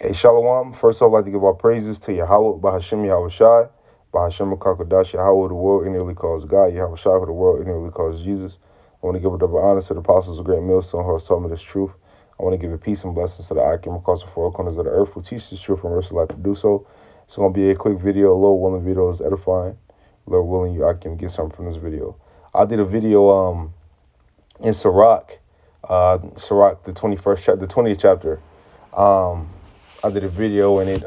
Hey, Shalom. First off, I'd like to give our praises to Yahweh, Bahashem Yahweh Shai, Bahashem Kakadash, Yahweh, the world ignorantly calls God, Yahweh Shai, who the world ignorantly calls Jesus. I want to give a double honor to the apostles of great millstone who has taught me this truth. I want to give a peace and blessings to the Akim across the four corners of the earth who teach this truth and mercy life to do so. It's going to be a quick video. Lord willing, video is edifying. Lord willing, you Akim get something from this video. I did a video in Sirach, Sirach, the 21st chapter, the 20th chapter. I did a video and it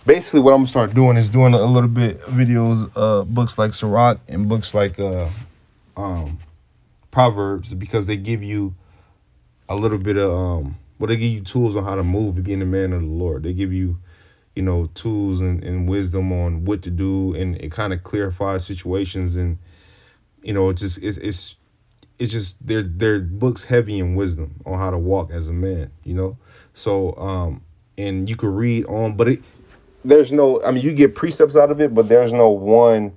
basically what I'm gonna start doing is doing a little bit of videos, books like Sirach and books like Proverbs, because they give you a little bit of they give you tools on how to move and being a man of the Lord. They give you, tools and wisdom on what to do, and it kind of clarifies situations, and it's just they're books heavy in wisdom on how to walk as a man. So and you could read on, but there's no, I mean, you get precepts out of it, but there's no one,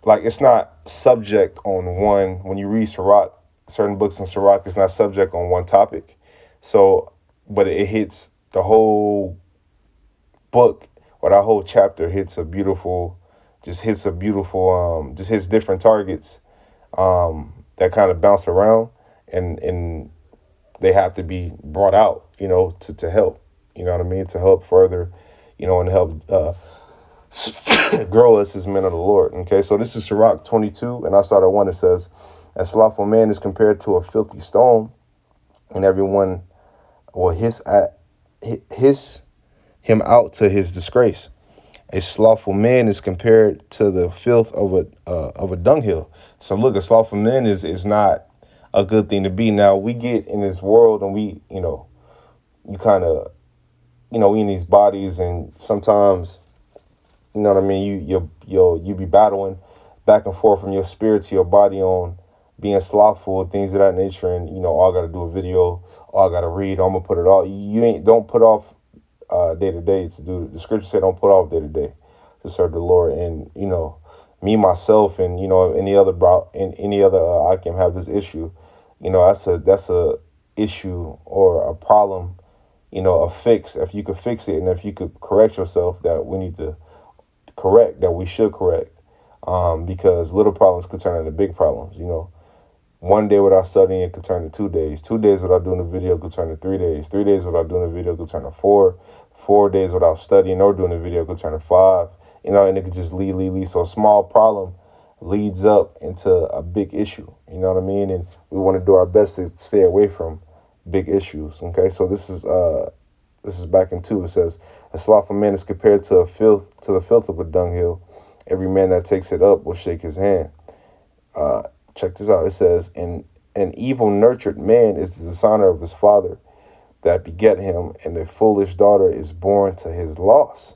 like, it's not subject on one. When you read Sirach, certain books in Sirach, it's not subject on one topic. So, but it hits the whole book, or that whole chapter hits a beautiful, just hits different targets that kind of bounce around, and they have to be brought out, to help, you know what I mean, to help further, and help grow us as men of the Lord. Okay, so this is Sirach 22, and I saw that one that says, "A slothful man is compared to a filthy stone, and everyone will hiss him out to his disgrace. A slothful man is compared to the filth of a dunghill." So look, a slothful man is not a good thing to be. Now we get in this world, and we, you kind of, we in these bodies, and sometimes, you know what I mean, you be battling back and forth from your spirit to your body on being slothful and things of that nature, and I gotta do a video, I gotta read, I'm gonna put it all. Don't put off day to day to do. The scripture said, don't put off day to day to serve the Lord. And me myself, and any other I can have this issue. That's a issue or a problem, a fix. If you could fix it, and if you could correct yourself, that we need to correct, that we should correct, because little problems could turn into big problems. One day without studying, it could turn to 2 days. 2 days without doing a video could turn to 3 days. 3 days without doing a video could turn to 4. 4 days without studying or doing a video could turn to 5. And it could just lead. So a small problem leads up into a big issue. You know what I mean? And we want to do our best to stay away from big issues. Okay, so this is back in 2. It says, "A slothful man is compared to the filth of a dunghill. Every man that takes it up will shake his hand." Check this out. It says, An evil nurtured man is the dishonor of his father that beget him, and a foolish daughter is born to his loss."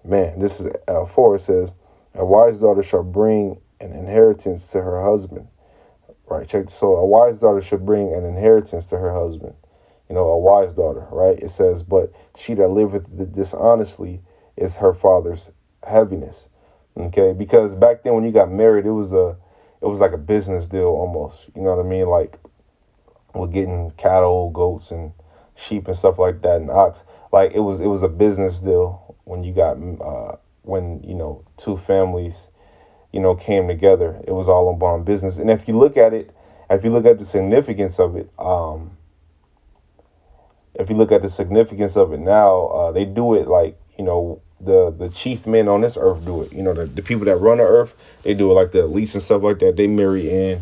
Man, this is 4. It says, "A wise daughter shall bring an inheritance to her husband." Right, check. So a wise daughter should bring an inheritance to her husband. A wise daughter, right? It says, "But she that liveth dishonestly is her father's heaviness." Okay, because back then when you got married, it was like a business deal almost. You know what I mean? Like, we're getting cattle, goats, and sheep and stuff like that, and ox. Like, it was a business deal when you got when two families came together. It was all about business. And if you look at the significance of it, if you look at the significance of it now, they do it like, the chief men on this earth do it. The people that run the earth, they do it like the elites and stuff like that. They marry in,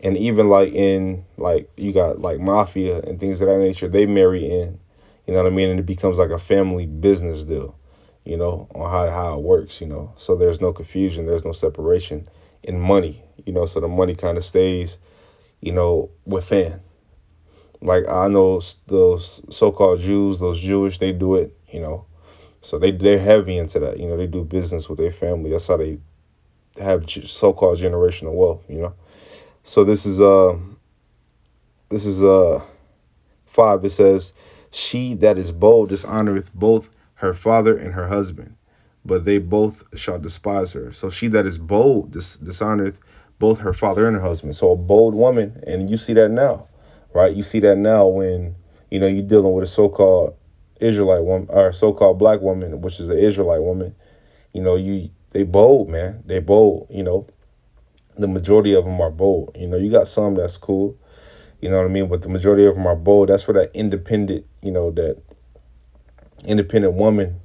and even like you got like mafia and things of that nature. They marry in, you know what I mean, and it becomes like a family business deal, on how it works. So there's no confusion, there's no separation in money. So the money kind of stays, within. Like, I know those so-called Jews, those Jewish, they do it, So they're heavy into that. They do business with their family. That's how they have so-called generational wealth. So this is 5. It says, "She that is bold dishonoreth both her father and her husband, but they both shall despise her." So she that is bold dishonoreth both her father and her husband. So a bold woman, and you see that now, right? You see that now when You're dealing with a so-called Israelite woman or so-called black woman, which is an Israelite woman. They bold, man. They bold. The majority of them are bold. You got some that's cool. You know what I mean? But the majority of them are bold. That's where that independent woman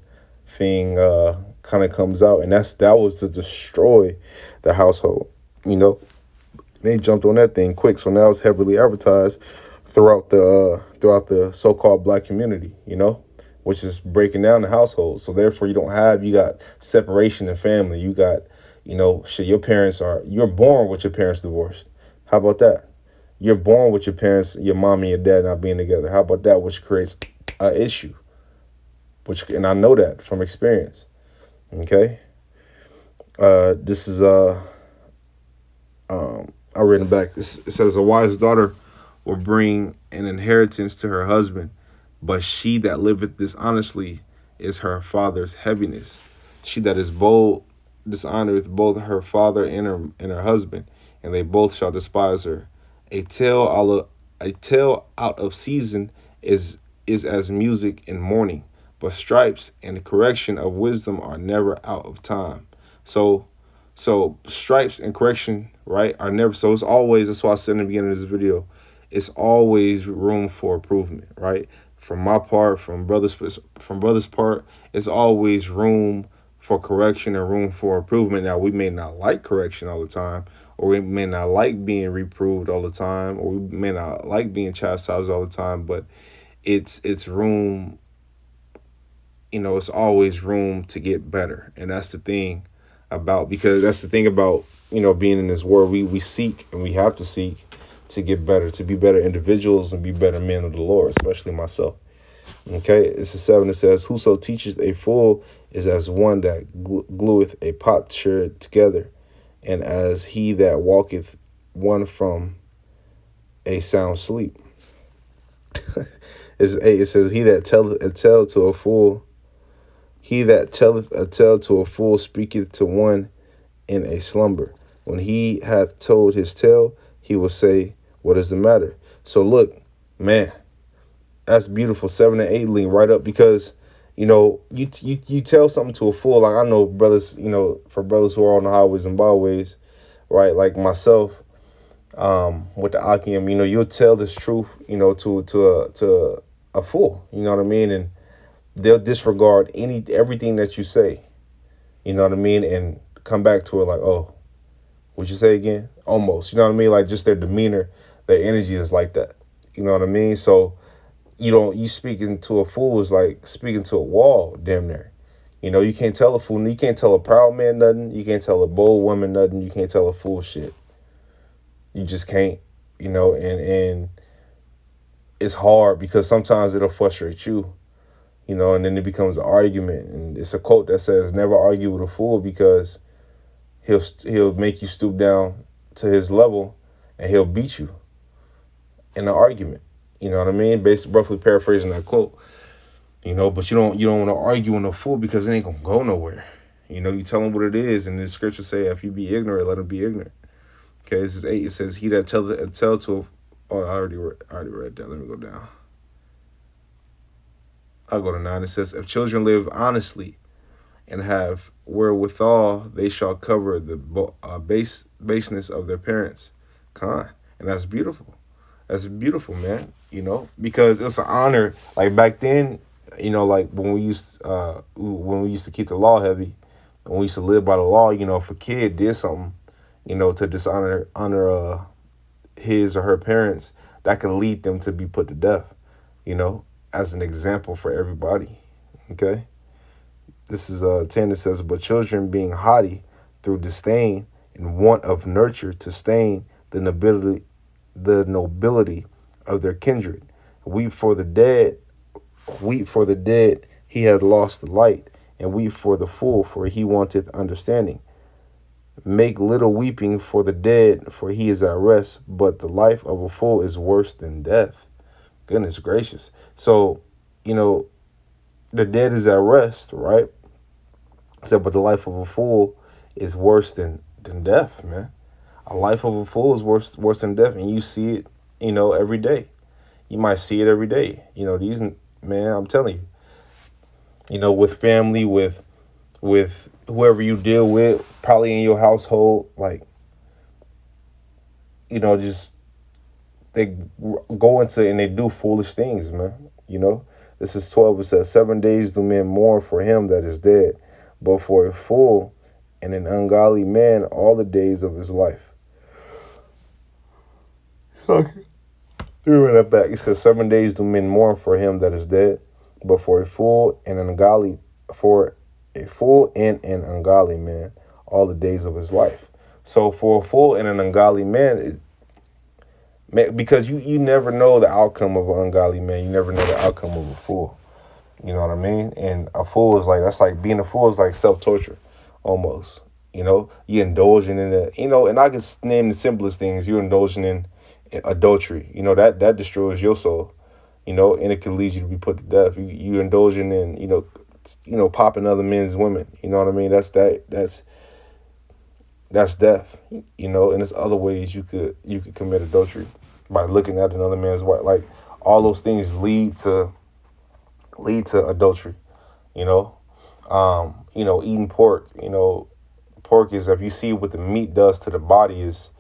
thing kind of comes out, and that was to destroy the household. You know, they jumped on that thing quick, so now it's heavily advertised throughout the so-called black community. Which is breaking down the household. So therefore, you got separation in family. You got, shit. You're born with your parents divorced. How about that? You're born with your parents, your mom and your dad not being together. How about that? Which creates an issue. And I know that from experience. Okay. This is I read it back. It says a wise daughter will bring an inheritance to her husband, but she that liveth dishonestly is her father's heaviness. She that is bold dishonoreth both her father and her husband, and they both shall despise her. A tale out of season is as music in mourning, but stripes and the correction of wisdom are never out of time. So so stripes and correction, right, are never. So it's always. That's why I said in the beginning of this video, it's always room for improvement, right? From my part, from brother's part, it's always room for correction and room for improvement. Now we may not like correction all the time, or we may not like being reproved all the time, or we may not like being chastised all the time, but it's room. It's always room to get better, and that's the thing about being in this world. We seek, and we have to seek to get better, to be better individuals and be better men of the Lord, especially myself. Okay, it's a 7. It says, "Whoso teacheth a fool is as one that glueth a potsherd together, and as he that walketh one from a sound sleep." It says, He that telleth a tale to a fool speaketh to one in a slumber. When he hath told his tale, he will say, "What is the matter?" So look, man, that's beautiful. 7 and 8 link right up, because you tell something to a fool. Like, I know brothers, for brothers who are on the highways and byways, right? Like myself, with the Akim, you'll tell this truth, to a fool. You know what I mean? And they'll disregard everything that you say. You know what I mean? And come back to it like, "Oh, what'd you say again?" Almost. You know what I mean? Like, just their demeanor, their energy is like that. You know what I mean? So you speaking to a fool is like speaking to a wall, damn near. You can't tell a fool, you can't tell a proud man nothing, you can't tell a bold woman nothing, you can't tell a fool shit. You just can't, and it's hard because sometimes it'll frustrate you, and then it becomes an argument. And it's a quote that says, "Never argue with a fool, because he'll make you stoop down to his level, and he'll beat you in an argument." You know what I mean? Basically, roughly paraphrasing that quote. But you don't want to argue with a fool, because it ain't gonna go nowhere. You tell him what it is, and the scriptures say, "If you be ignorant, let him be ignorant." Okay, this is 8. It says, "He that tell to a." Oh, I already read that. Let me go down. I'll go to 9. It says, "If children live honestly and have wherewithal, they shall cover the baseness of their parents." And that's beautiful. That's beautiful, man. Because it's an honor. Like back then, like when we used to keep the law heavy, when we used to live by the law. If a kid did something, to honor his or her parents, that can lead them to be put to death. As an example for everybody. Okay. This is 10. It says, "But children being haughty through disdain and want of nurture to stain the nobility of their kindred. Weep for the dead, he had lost the light, and weep for the fool, for he wanteth understanding. Make little weeping for the dead, for he is at rest, but the life of a fool is worse than death." Goodness gracious. So, the dead is at rest, right? So, but the life of a fool is worse than death, man. A life of a fool is worse than death, and you see it, every day. You might see it every day. These, man, I'm telling you, with family, with whoever you deal with, probably in your household, like, just they go into and they do foolish things, man. This is 12. It says, 7 days do men mourn for him that is dead, but for a fool and an ungodly man all the days of his life. Okay. Let me run that back. It says, 7 days do men mourn for him that is dead, but for a fool and an ungodly man all the days of his life. So for a fool and an ungodly man, because you never know the outcome of an ungodly man. You never know the outcome of a fool. You know what I mean? And a fool is like, that's like being a fool is like self-torture almost. You indulging in it, and I can name the simplest things. You're indulging in adultery. That destroys your soul, and it can lead you to be put to death. You indulging in, popping other men's women. You know what I mean? That's death. And there's other ways you could commit adultery by looking at another man's wife. Like, all those things lead to adultery. Eating pork. Pork is, if you see what the meat does to the body, is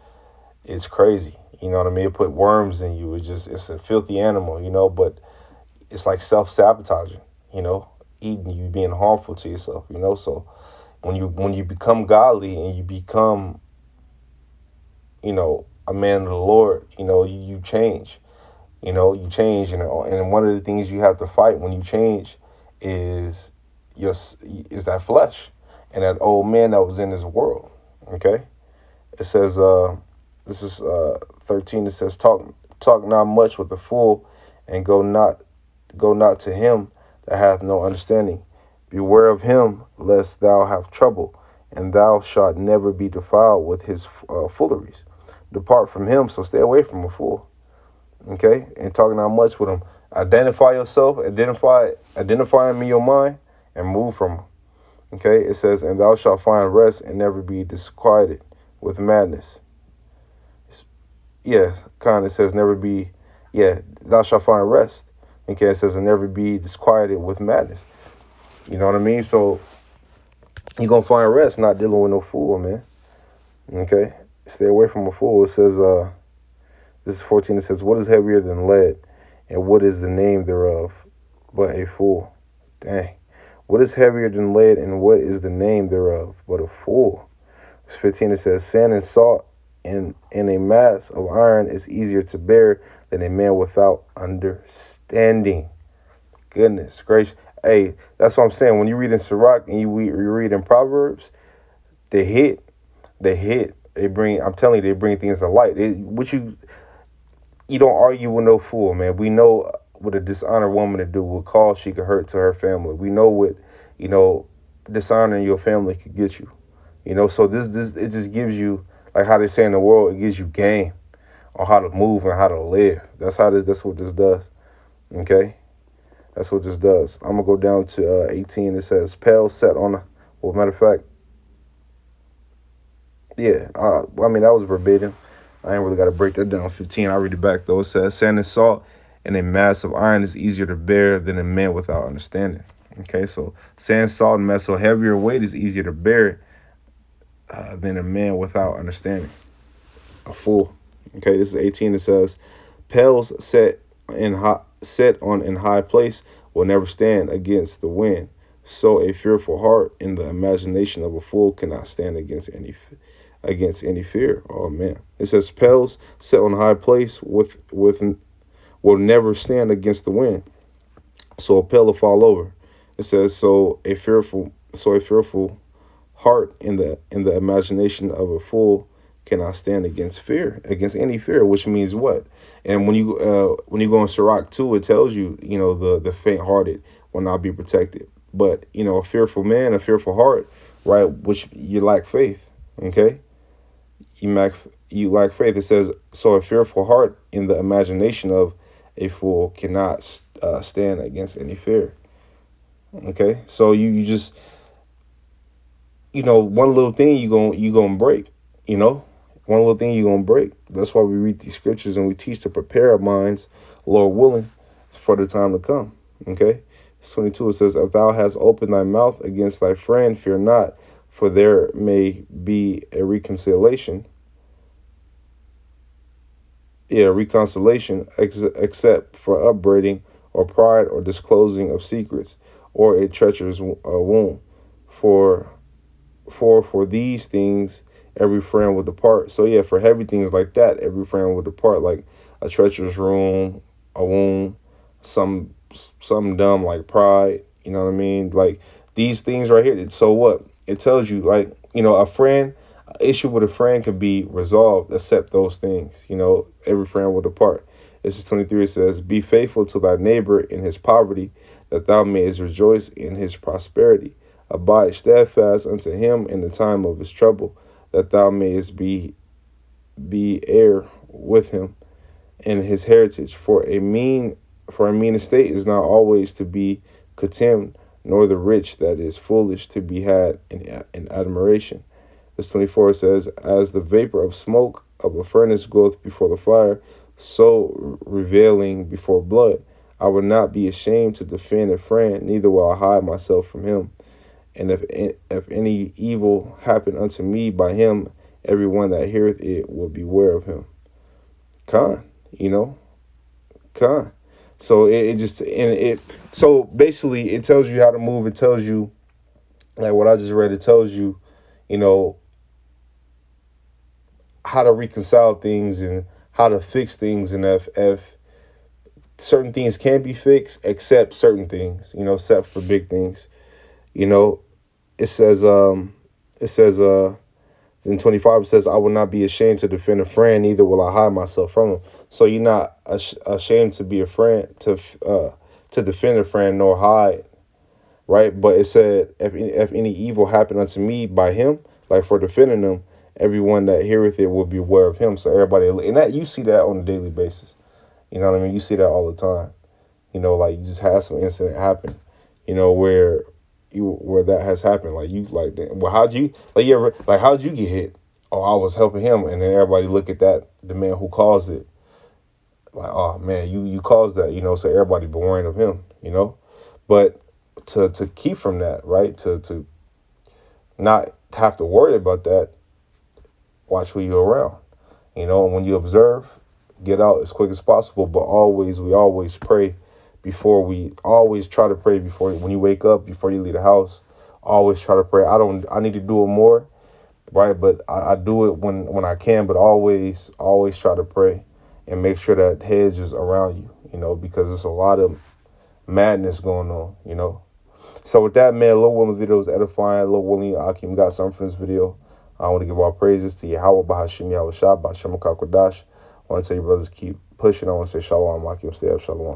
crazy. You know what I mean? It put worms in you. It's a filthy animal. But it's like self-sabotaging. Eating you, being harmful to yourself. So when you become godly and you become, a man of the Lord, you change. You change, and one of the things you have to fight when you change is that flesh and that old man that was in this world. Okay, it says, this is 13. It says, talk not much with the fool, and go not to him that hath no understanding. Beware of him, lest thou have trouble, and thou shalt never be defiled with his fooleries. Depart from him, so stay away from a fool. Okay, and talking not much with him. Identify yourself, identify him in your mind, and move from him. Okay, it says, and thou shalt find rest and never be disquieted with madness. Yeah, kind of says never be, thou shalt find rest. Okay, it says, and never be disquieted with madness. You know what I mean? So you're going to find rest not dealing with no fool, man. Okay, stay away from a fool. It says, this is 14. It says, what is heavier than lead, and what is the name thereof but a fool? Dang. What is heavier than lead, and what is the name thereof but a fool? Verse 15, it says, sand and salt in a mass of iron is easier to bear than a man without understanding. Goodness gracious. Hey, that's what I'm saying. When you read in Sirach and you read in Proverbs, they hit. They bring, I'm telling you, they bring things to light. You don't argue with no fool, man. We know what a dishonored woman to do, what cause she could hurt to her family. We know what, dishonoring your family could get you. So this it just gives you, like how they say in the world, it gives you game on how to move and how to live. That's what this does. Okay? That's what this does. I'm gonna go down to 18. It says, pale set on matter of fact, yeah, that was verbatim. I ain't really got to break that down. 15, I'll read it back, though. It says, sand and salt and a mass of iron is easier to bear than a man without understanding. Okay, so sand, salt, and mass, so heavier weight is easier to bear than a man without understanding. A fool. Okay, this is 18. It says, pales set on in high place will never stand against the wind. So a fearful heart in the imagination of a fool cannot stand against any fear. Oh man. It says pels set on a high place will never stand against the wind. So a pel will fall over. It says so a fearful heart in the imagination of a fool cannot stand against any fear, which means what? And when you go in Sirach 2, it tells you, the faint hearted will not be protected. But, a fearful man, a fearful heart, right, which you lack faith. Okay? You lack faith. It says, so a fearful heart in the imagination of a fool cannot stand against any fear. Okay? So you just, one little thing you gonna break, One little thing you're gonna break. That's why we read these scriptures and we teach to prepare our minds Lord willing, for the time to come. Okay? It's 22. It says, if thou hast opened thy mouth against thy friend, fear not, for there may be a reconciliation. Yeah, reconciliation, except for upbraiding or pride or disclosing of secrets or a treacherous wound. For for these things every friend will depart. So yeah, for heavy things like that, every friend will depart, like a treacherous room, a wound, some something dumb like pride. You know what I mean? Like these things right here. So what? It tells you, like, a friend, issue with a friend can be resolved except those things. Every friend will depart. This is 23. It says, be faithful to thy neighbor in his poverty, that thou mayest rejoice in his prosperity. Abide steadfast unto him in the time of his trouble, that thou mayest be heir with him in his heritage. For a mean estate is not always to be contemned, nor the rich that is foolish to be had in admiration. This 24 says, as the vapor of smoke of a furnace goeth before the fire, so revealing before blood. I will not be ashamed to defend a friend, neither will I hide myself from him. And if any evil happen unto me by him, everyone that heareth it will beware of him. Con, con. So so basically it tells you how to move. It tells you, like what I just read, it tells you, how to reconcile things and how to fix things. And if certain things can be fixed, except certain things, except for big things, it says, in 25, it says, I will not be ashamed to defend a friend, neither will I hide myself from him. So you're not ashamed to be a friend, to defend a friend, nor hide, right? But it said, if any evil happen unto me by him, like for defending them, everyone that heareth it will be aware of him. So everybody, and that, you see that on a daily basis. You know what I mean? You see that all the time. Like you just had some incident happen, where that has happened. Like you, like, well, how'd you get hit? Oh, I was helping him, and then everybody look at that, the man who caused it, like, oh man, you caused that, so everybody be worrying of him, But to keep from that, right? To not have to worry about that, watch who you're around, and when you observe, get out as quick as possible. But we always pray we always try to pray before, when you wake up, before you leave the house. Always try to pray. I need to do it more, right? But I do it when I can. But always try to pray and make sure that hedge is around you, because there's a lot of madness going on. So with that, man, Lord willing, the video was edifying. Lord willing, Akim got something from this video. I want to give all praises to Yahweh, Bahashim Yahweh Shah, Bahashim Kakodash. I want to tell you brothers, keep pushing. I want to say Shalom, Akim, stay up, Shalom.